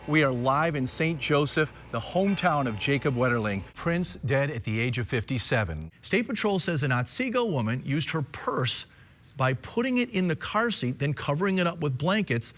We are live in St. Joseph, the hometown of Jacob Wetterling. Prince dead at the age of 57. State Patrol says an Otsego woman used her purse by putting it in the car seat, then covering it up with blankets,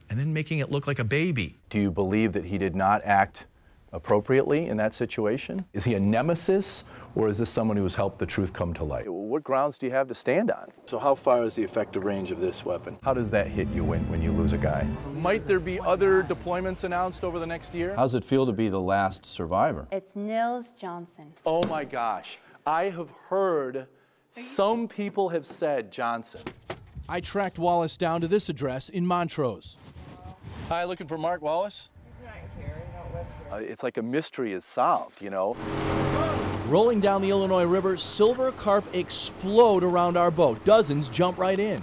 and then making it look like a baby. Do you believe that he did not act appropriately in that situation? Is he a nemesis, or is this someone who has helped the truth come to light? What grounds do you have to stand on? So how far is the effective range of this weapon? How does that hit you when you lose a guy? Might there be other deployments announced over the next year? How's it feel to be the last survivor? It's Nils Johnson. Oh my gosh, I have heard some people have said Johnson. I tracked Wallace down to this address in Montrose. Hi, looking for Mark Wallace? He's not here, not with here. It's like a mystery is solved, you know? Rolling down the Illinois River, silver carp explode around our boat. Dozens jump right in.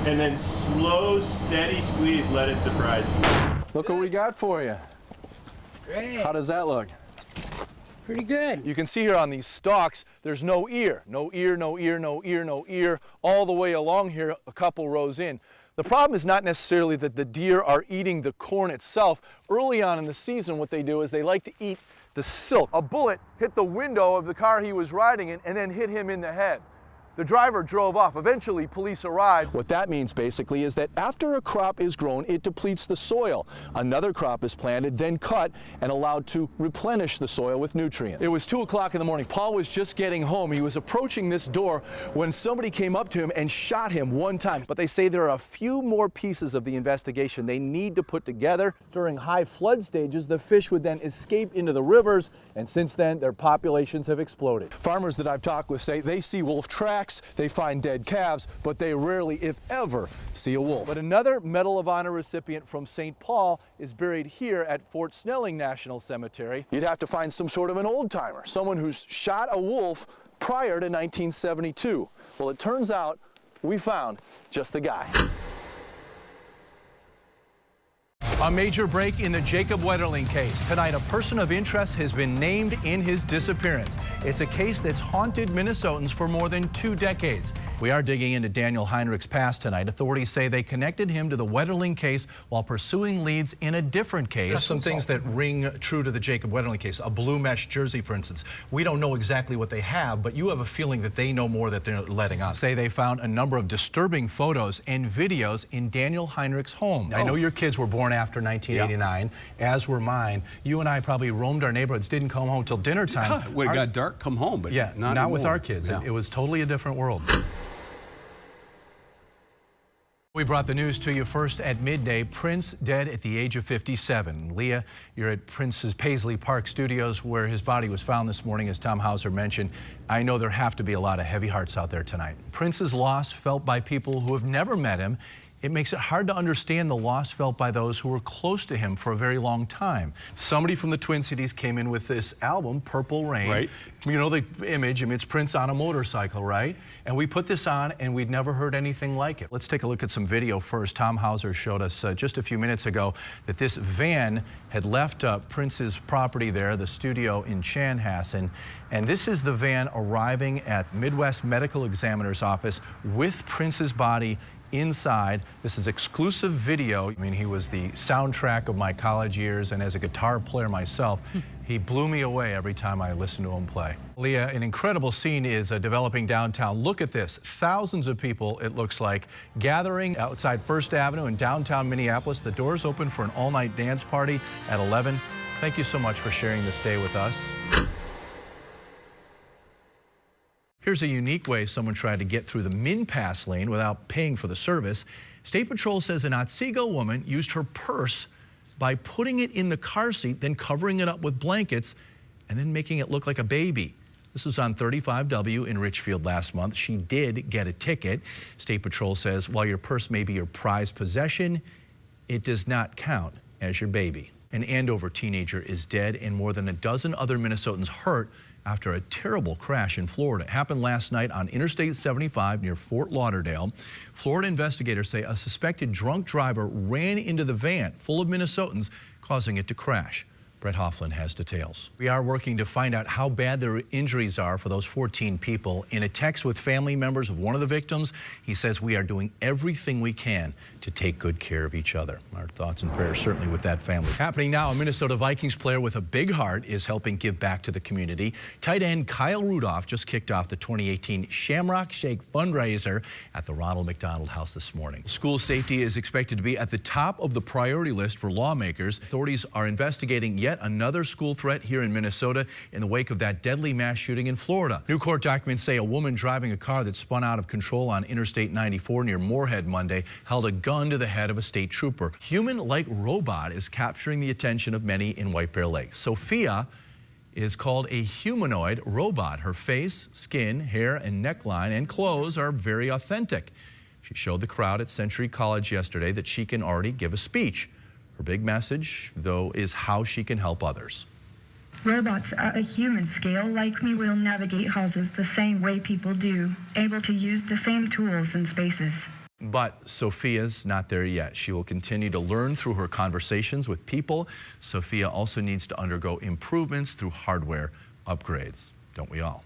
And then slow, steady squeeze, let it surprise you. Look what we got for you. Great. How does that look? Pretty good. You can see here on these stalks, there's no ear. No ear, no ear, no ear, no ear, all the way along here, a couple rows in. The problem is not necessarily that the deer are eating the corn itself. Early on in the season, what they do is they like to eat the silk. A bullet hit the window of the car he was riding in and then hit him in the head. The driver drove off. Eventually, police arrived. What that means basically is that after a crop is grown, it depletes the soil. Another crop is planted, then cut, and allowed to replenish the soil with nutrients. It was 2 o'clock in the morning. Paul was just getting home. He was approaching this door when somebody came up to him and shot him one time. But they say there are a few more pieces of the investigation they need to put together. During high flood stages, the fish would then escape into the rivers, and since then, their populations have exploded. Farmers that I've talked with say they see wolf tracks, they find dead calves, but they rarely, if ever, see a wolf. But another Medal of Honor recipient from St. Paul is buried here at Fort Snelling National Cemetery. You'd have to find some sort of an old-timer, someone who's shot a wolf prior to 1972. Well, it turns out we found just the guy. A major break in the Jacob Wetterling case. Tonight, a person of interest has been named in his disappearance. It's a case that's haunted Minnesotans for more than 2 decades. We are digging into Daniel Heinrich's past tonight. Authorities say they connected him to the Wetterling case while pursuing leads in a different case. Some things that ring true to the Jacob Wetterling case. A blue mesh jersey, for instance. We don't know exactly what they have, but you have a feeling that they know more that they're letting on. Say they found a number of disturbing photos and videos in Daniel Heinrich's home. I know your kids were born after 1989, as were mine. You and I probably roamed our neighborhoods, didn't come home till dinner time. Yeah, when it got dark, come home, but not with our kids. Yeah. It was totally a different world. We brought the news to you first at midday. Prince dead at the age of 57. Leah, you're at Prince's Paisley Park Studios where his body was found this morning, as Tom Hauser mentioned. I know there have to be a lot of heavy hearts out there tonight. Prince's loss felt by people who have never met him. It makes it hard to understand the loss felt by those who were close to him for a very long time. Somebody from the Twin Cities came in with this album, Purple Rain. Right. You know the image, I mean, it's Prince on a motorcycle, right? And we put this on and we'd never heard anything like it. Let's take a look at some video first. Tom Hauser showed us just a few minutes ago that this van had left Prince's property there, the studio in Chanhassen. And this is the van arriving at Midwest Medical Examiner's office with Prince's body inside. This is exclusive video. I mean, he was the soundtrack of my college years, and as a guitar player myself, he blew me away every time I listened to him play. Leah, an incredible scene is developing downtown. Look at this. Thousands of people, it looks like, gathering outside First Avenue in downtown Minneapolis. The doors open for an all-night dance party at 11. Thank you so much for sharing this day with us. Here's a unique way someone tried to get through the Min Pass lane without paying for the service. State Patrol says an Otsego woman used her purse by putting it in the car seat, then covering it up with blankets, and then making it look like a baby. This was on 35W in Richfield last month. She did get a ticket. State Patrol says while your purse may be your prized possession, it does not count as your baby. An Andover teenager is dead and more than a dozen other Minnesotans hurt after a terrible crash in Florida. It happened last night on Interstate 75 near Fort Lauderdale. Florida investigators say a suspected drunk driver ran into the van full of Minnesotans, causing it to crash. Brett Hofflin has details. We are working to find out how bad their injuries are for those 14 people. In a text with family members of one of the victims, he says, we are doing everything we can to take good care of each other. Our thoughts and prayers certainly with that family. Happening now, a Minnesota Vikings player with a big heart is helping give back to the community. Tight end Kyle Rudolph just kicked off the 2018 Shamrock Shake fundraiser at the Ronald McDonald House this morning. School safety is expected to be at the top of the priority list for lawmakers. Authorities are investigating yet another school threat here in Minnesota in the wake of that deadly mass shooting in Florida. New court documents say a woman driving a car that spun out of control on Interstate 94 near Moorhead Monday held a gun to the head of a state trooper. Human-like robot is capturing the attention of many in White Bear Lake. Sophia is called a humanoid robot. Her face, skin, hair, and neckline and clothes are very authentic. She showed the crowd at Century College yesterday that she can already give a speech. Her big message, though, is how she can help others. Robots at a human scale like me will navigate houses the same way people do, able to use the same tools and spaces. But Sophia's not there yet. She will continue to learn through her conversations with people. Sophia also needs to undergo improvements through hardware upgrades. Don't we all?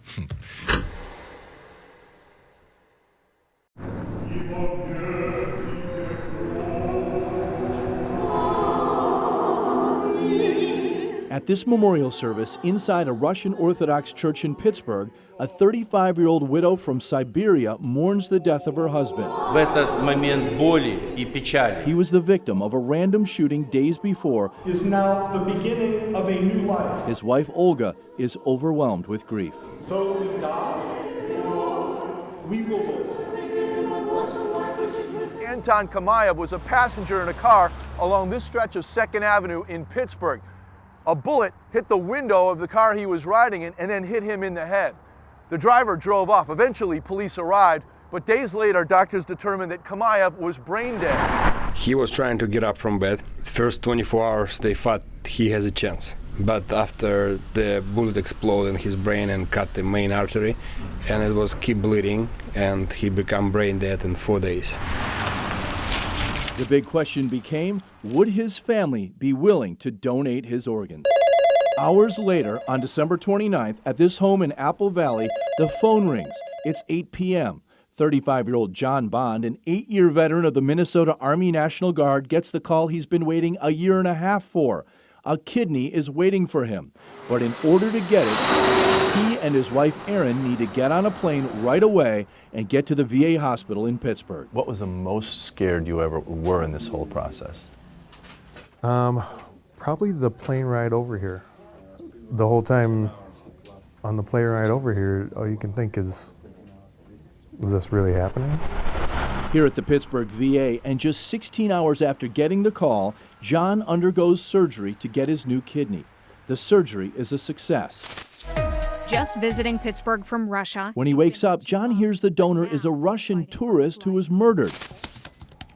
At this memorial service inside a Russian Orthodox church in Pittsburgh, a 35-year-old widow from Siberia mourns the death of her husband. В этот момент боли и печали. He was the victim of a random shooting days before. Is now the beginning of a new life. His wife Olga is overwhelmed with grief. Though we die, we will live. Anton Kamayev was a passenger in a car along this stretch of 2nd Avenue in Pittsburgh. A bullet hit the window of the car he was riding in and then hit him in the head. The driver drove off. Eventually, police arrived, but days later, doctors determined that Kamayev was brain dead. He was trying to get up from bed. First 24 hours, they thought he has a chance. But after the bullet exploded in his brain and cut the main artery, and it was keep bleeding, and he became brain dead in 4 days. The big question became, would his family be willing to donate his organs? Hours later, on December 29th, at this home in Apple Valley, the phone rings. It's 8 p.m. 35-year-old John Bond, an 8-year veteran of the Minnesota Army National Guard, gets the call he's been waiting a year and a half for. A kidney is waiting for him. But in order to get it, he and his wife Erin need to get on a plane right away and get to the VA hospital in Pittsburgh. What was the most scared you ever were in this whole process? Probably the plane ride over here. The whole time on the plane ride over here, all you can think is this really happening? Here at the Pittsburgh VA, and just 16 hours after getting the call, John undergoes surgery to get his new kidney. The surgery is a success. Just visiting Pittsburgh from Russia. When he wakes up, John hears the donor is a Russian tourist who was murdered.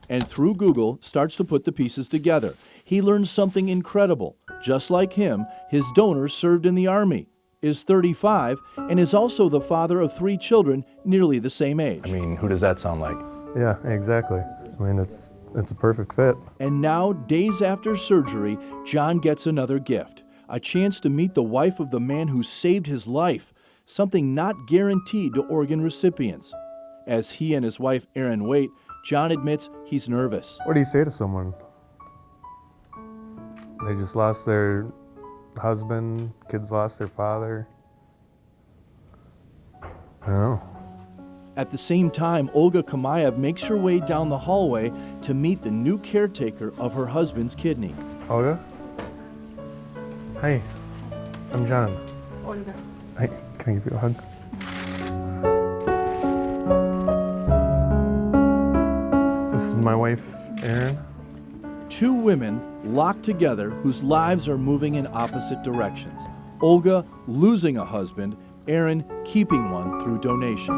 And through Google, starts to put the pieces together. He learns something incredible. Just like him, his donor served in the Army, is 35, and is also the father of 3 children nearly the same age. I mean, who does that sound like? Yeah, exactly. I mean, it's a perfect fit. And now, days after surgery, John gets another gift. A chance to meet the wife of the man who saved his life, something not guaranteed to organ recipients. As he and his wife Erin wait, John admits he's nervous. What do you say to someone? They just lost their husband, kids lost their father. I don't know. At the same time, Olga Kamayev makes her way down the hallway to meet the new caretaker of her husband's kidney. Olga? Hi, I'm John. Olga. Hi, can I give you a hug? This is my wife, Erin. 2 women locked together whose lives are moving in opposite directions. Olga losing a husband, Erin keeping one through donation.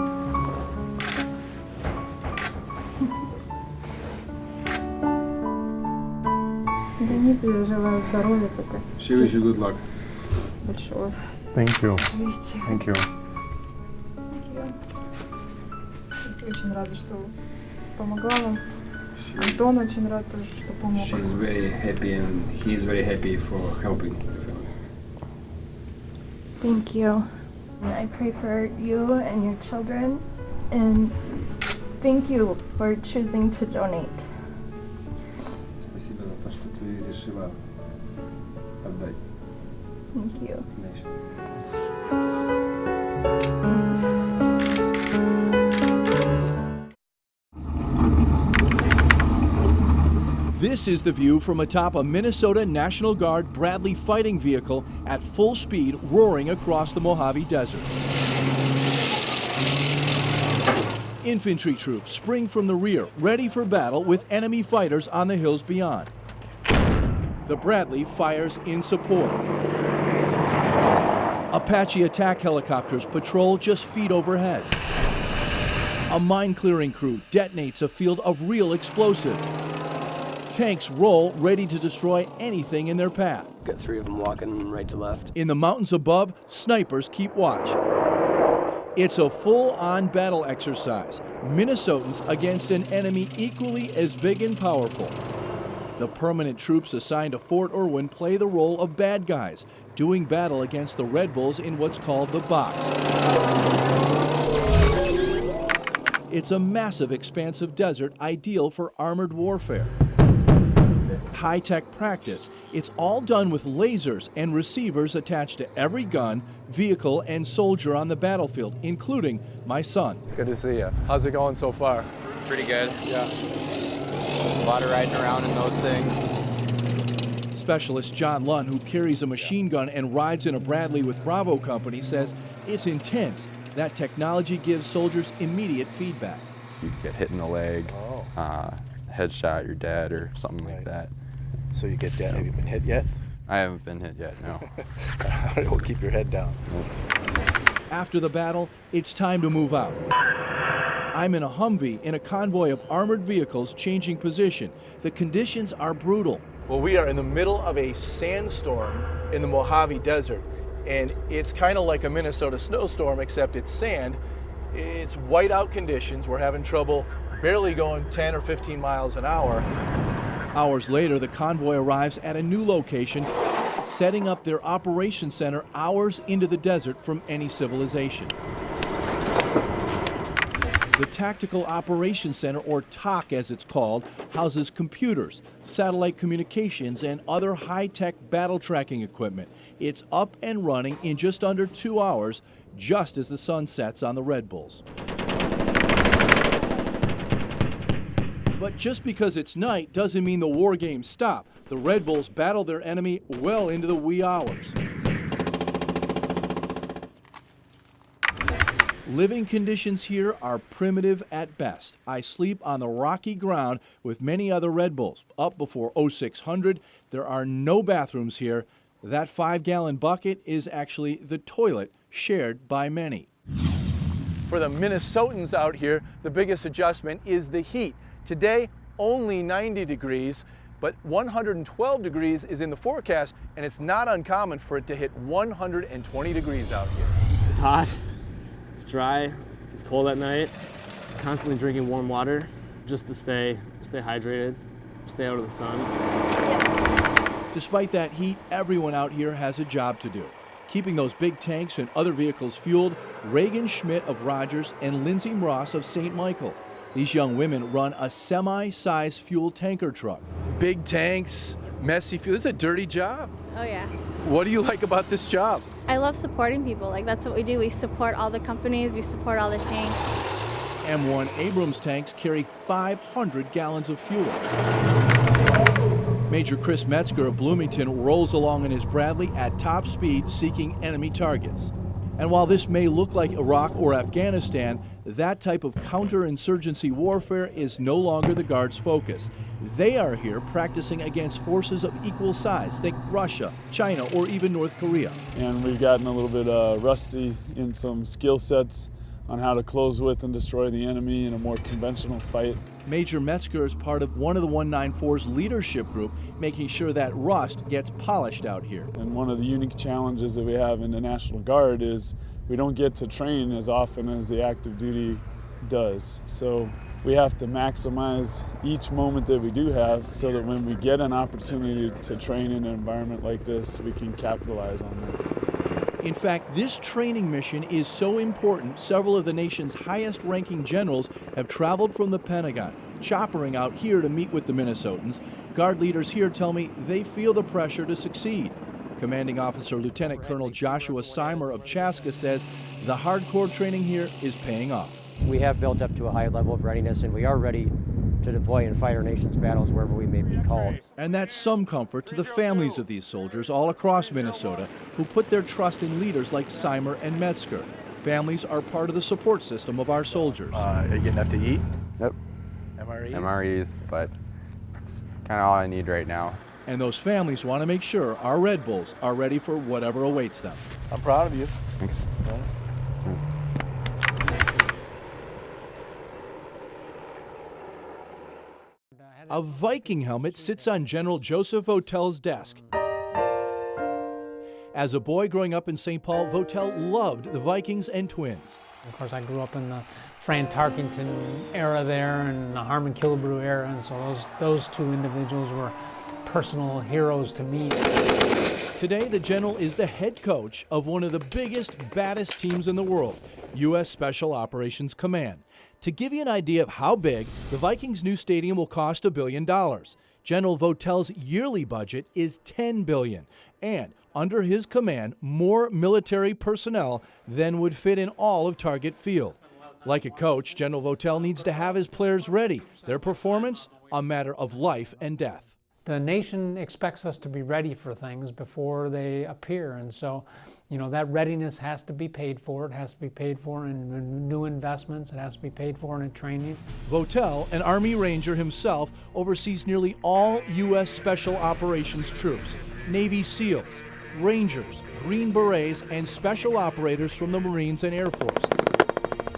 She wish you good luck. Thank you. Thank you. Очень рада, что помогла вам. Антон очень рад тоже, что помог. She's very happy and he is very happy for helping the family. Thank you. I pray for you and your children, and thank you for choosing to donate. Thank you. This is the view from atop a Minnesota National Guard Bradley fighting vehicle at full speed roaring across the Mojave Desert. Infantry troops spring from the rear, ready for battle with enemy fighters on the hills beyond. The Bradley fires in support. Apache attack helicopters patrol just feet overhead. A mine-clearing crew detonates a field of real explosive. Tanks roll, ready to destroy anything in their path. Got 3 of them walking right to left. In the mountains above, snipers keep watch. It's a full-on battle exercise. Minnesotans against an enemy equally as big and powerful. The permanent troops assigned to Fort Irwin play the role of bad guys, doing battle against the Red Bulls in what's called the box. It's a massive expanse of desert ideal for armored warfare. High-tech practice. It's all done with lasers and receivers attached to every gun, vehicle, and soldier on the battlefield, including my son. Good to see you. How's it going so far? Pretty good. Yeah. A lot of riding around in those things. Specialist John Lunn, who carries a machine gun and rides in a Bradley with Bravo Company, says it's intense. That technology gives soldiers immediate feedback. You get hit in the leg, headshot, you're dead, or something like that. So you get dead. Have you been hit yet? I haven't been hit yet, no. All right, we'll keep your head down. After the battle, it's time to move out. I'm in a Humvee in a convoy of armored vehicles changing position. The conditions are brutal. Well, we are in the middle of a sandstorm in the Mojave Desert, and it's kind of like a Minnesota snowstorm, except it's sand. It's whiteout conditions. We're having trouble barely going 10 or 15 miles an hour. Hours later, the convoy arrives at a new location, setting up their operations center hours into the desert from any civilization. The Tactical Operations Center, or TOC as it's called, houses computers, satellite communications, and other high-tech battle tracking equipment. It's up and running in just under 2 hours, just as the sun sets on the Red Bulls. But just because it's night doesn't mean the war games stop. The Red Bulls battle their enemy well into the wee hours. Living conditions here are primitive at best. I sleep on the rocky ground with many other Red Bulls. Up before 0600, there are no bathrooms here. That 5-gallon bucket is actually the toilet shared by many. For the Minnesotans out here, the biggest adjustment is the heat. Today, only 90 degrees, but 112 degrees is in the forecast, and it's not uncommon for it to hit 120 degrees out here. It's hot, it's dry, it's cold at night. Constantly drinking warm water just to stay hydrated, stay out of the sun. Despite that heat, everyone out here has a job to do. Keeping those big tanks and other vehicles fueled, Reagan Schmidt of Rogers and Lindsay Ross of St. Michael. These young women run a semi-sized fuel tanker truck. Big tanks, messy fuel. This is a dirty job. Oh yeah. What do you like about this job? I love supporting people. Like, that's what we do. We support all the companies, we support all the tanks. M1 Abrams tanks carry 500 gallons of fuel. Major Chris Metzger of Bloomington rolls along in his Bradley at top speed seeking enemy targets. And while this may look like Iraq or Afghanistan, that type of counterinsurgency warfare is no longer the Guard's focus. They are here practicing against forces of equal size, think Russia, China, or even North Korea. And we've gotten a little bit rusty in some skill sets on how to close with and destroy the enemy in a more conventional fight. Major Metzger is part of one of the 194's leadership group, making sure that rust gets polished out here. And one of the unique challenges that we have in the National Guard is we don't get to train as often as the active duty does. So we have to maximize each moment that we do have so that when we get an opportunity to train in an environment like this, we can capitalize on that. In fact, this training mission is so important, several of the nation's highest-ranking generals have traveled from the Pentagon, choppering out here to meet with the Minnesotans. Guard leaders here tell me they feel the pressure to succeed. Commanding Officer Lieutenant Colonel Joshua Seimer of Chaska says the hardcore training here is paying off. We have built up to a high level of readiness, and we are ready to deploy and fight our nation's battles wherever we may be called. And that's some comfort to the families of these soldiers all across Minnesota who put their trust in leaders like Seimer and Metzger. Families are part of the support system of our soldiers. Are you getting enough to eat? Yep. MREs? MREs, but it's kind of all I need right now. And those families want to make sure our Red Bulls are ready for whatever awaits them. I'm proud of you. Thanks. A Viking helmet sits on General Joseph Votel's desk. As a boy growing up in St. Paul, Votel loved the Vikings and Twins. Of course, I grew up in the Fran Tarkington era there and the Harmon Killebrew era, and so those two individuals were personal heroes to me. Today, the general is the head coach of one of the biggest, baddest teams in the world, U.S. Special Operations Command. To give you an idea of how big, the Vikings' new stadium will cost $1 billion. General Votel's yearly budget is $10 billion. And under his command, more military personnel than would fit in all of Target Field. Like a coach, General Votel needs to have his players ready. Their performance, a matter of life and death. The nation expects us to be ready for things before they appear, and so, that readiness has to be paid for. It has to be paid for in new investments. It has to be paid for in training. Votel, an Army Ranger himself, oversees nearly all U.S. Special Operations troops, Navy SEALs, Rangers, Green Berets, and Special Operators from the Marines and Air Force.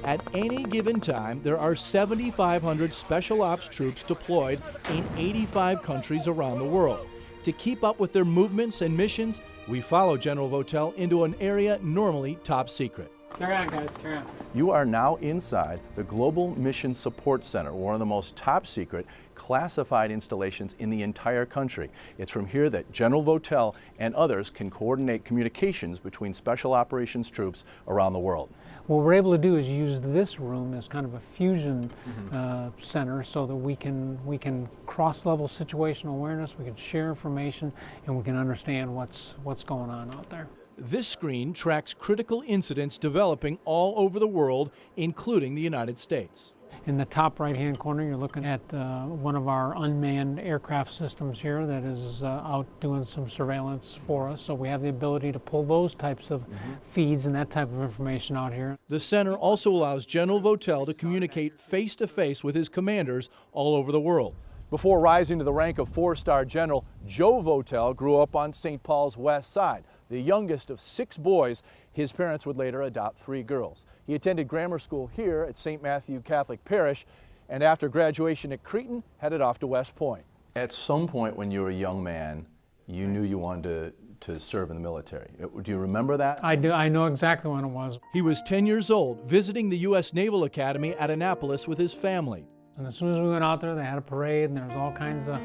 At any given time, there are 7,500 Special Ops troops deployed in 85 countries around the world. To keep up with their movements and missions, we follow General Votel into an area normally top secret. Carry on, guys, carry on. You are now inside the Global Mission Support Center, one of the most top secret classified installations in the entire country. It's from here that General Votel and others can coordinate communications between Special Operations troops around the world. What we're able to do is use this room as kind of a fusion center so that we can cross-level situational awareness, we can share information, and we can understand what's going on out there. This screen tracks critical incidents developing all over the world, including the United States. In the top right-hand corner, you're looking at one of our unmanned aircraft systems here that is out doing some surveillance for us. So we have the ability to pull those types of feeds and that type of information out here. The center also allows General Votel to communicate face-to-face with his commanders all over the world. Before rising to the rank of 4-star general, Joe Votel grew up on St. Paul's west side. The youngest of 6 boys, his parents would later adopt 3 girls. He attended grammar school here at St. Matthew Catholic Parish, and after graduation at Cretin, headed off to West Point. At some point when you were a young man, you knew you wanted to serve in the military. Do you remember that? I do. I know exactly when it was. He was 10 years old, visiting the U.S. Naval Academy at Annapolis with his family. And as soon as we went out there, they had a parade, and there was all kinds of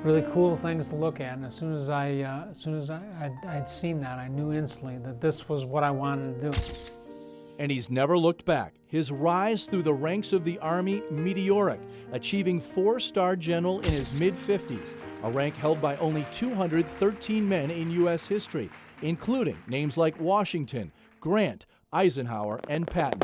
really cool things to look at. And as soon as I'd seen that, I knew instantly that this was what I wanted to do. And he's never looked back. His rise through the ranks of the Army, meteoric, achieving 4-star general in his mid-50s, a rank held by only 213 men in U.S. history, including names like Washington, Grant, Eisenhower, and Patton.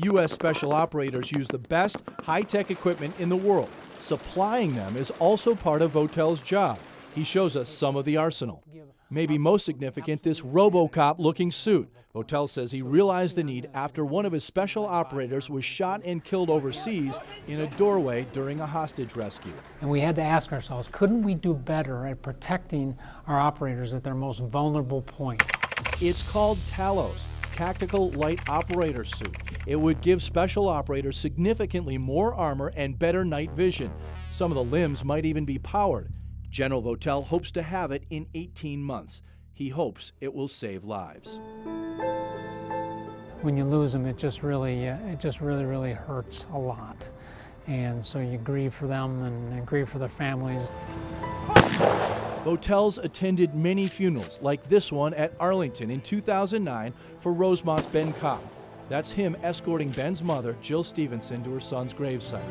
U.S. Special Operators use the best high-tech equipment in the world. Supplying them is also part of Votel's job. He shows us some of the arsenal. Maybe most significant, this RoboCop-looking suit. Votel says he realized the need after one of his special operators was shot and killed overseas in a doorway during a hostage rescue. And we had to ask ourselves, couldn't we do better at protecting our operators at their most vulnerable point? It's called Talos, Tactical Light Operator Suit. It would give special operators significantly more armor and better night vision. Some of the limbs might even be powered. General Votel hopes to have it in 18 months. He hopes it will save lives. When you lose them, it just really hurts a lot. And so you grieve for them and grieve for their families. Votels attended many funerals, like this one at Arlington in 2009 for Rosemont's Ben Kopp. That's him escorting Ben's mother, Jill Stevenson, to her son's gravesite.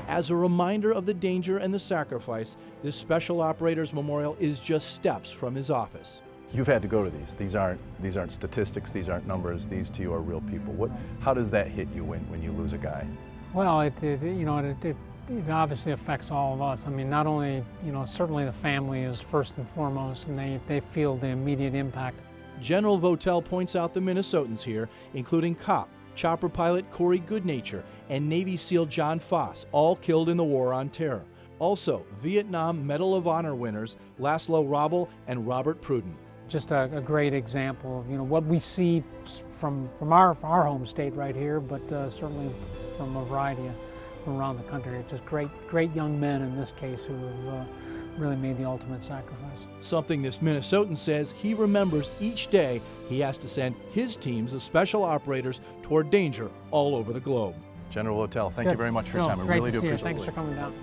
As a reminder of the danger and the sacrifice, this Special Operators Memorial is just steps from his office. You've had to go to these. These aren't statistics. These aren't numbers. These to you are real people. How does that hit you when you lose a guy? Well, it obviously affects all of us. I mean, not only, certainly the family is first and foremost, and they feel the immediate impact. General Votel points out the Minnesotans here, including Kopp, chopper pilot Corey Goodnature, and Navy SEAL John Foss, all killed in the War on Terror. Also, Vietnam Medal of Honor winners Laszlo Robel and Robert Pruden. Just a great example of what we see from our home state right here, but certainly from a variety from around the country. Just great young men in this case who have really made the ultimate sacrifice. Something this Minnesotan says he remembers each day he has to send his teams of special operators toward danger all over the globe. General Votel, thank you very much for your time. I really do appreciate it. Thanks for coming down.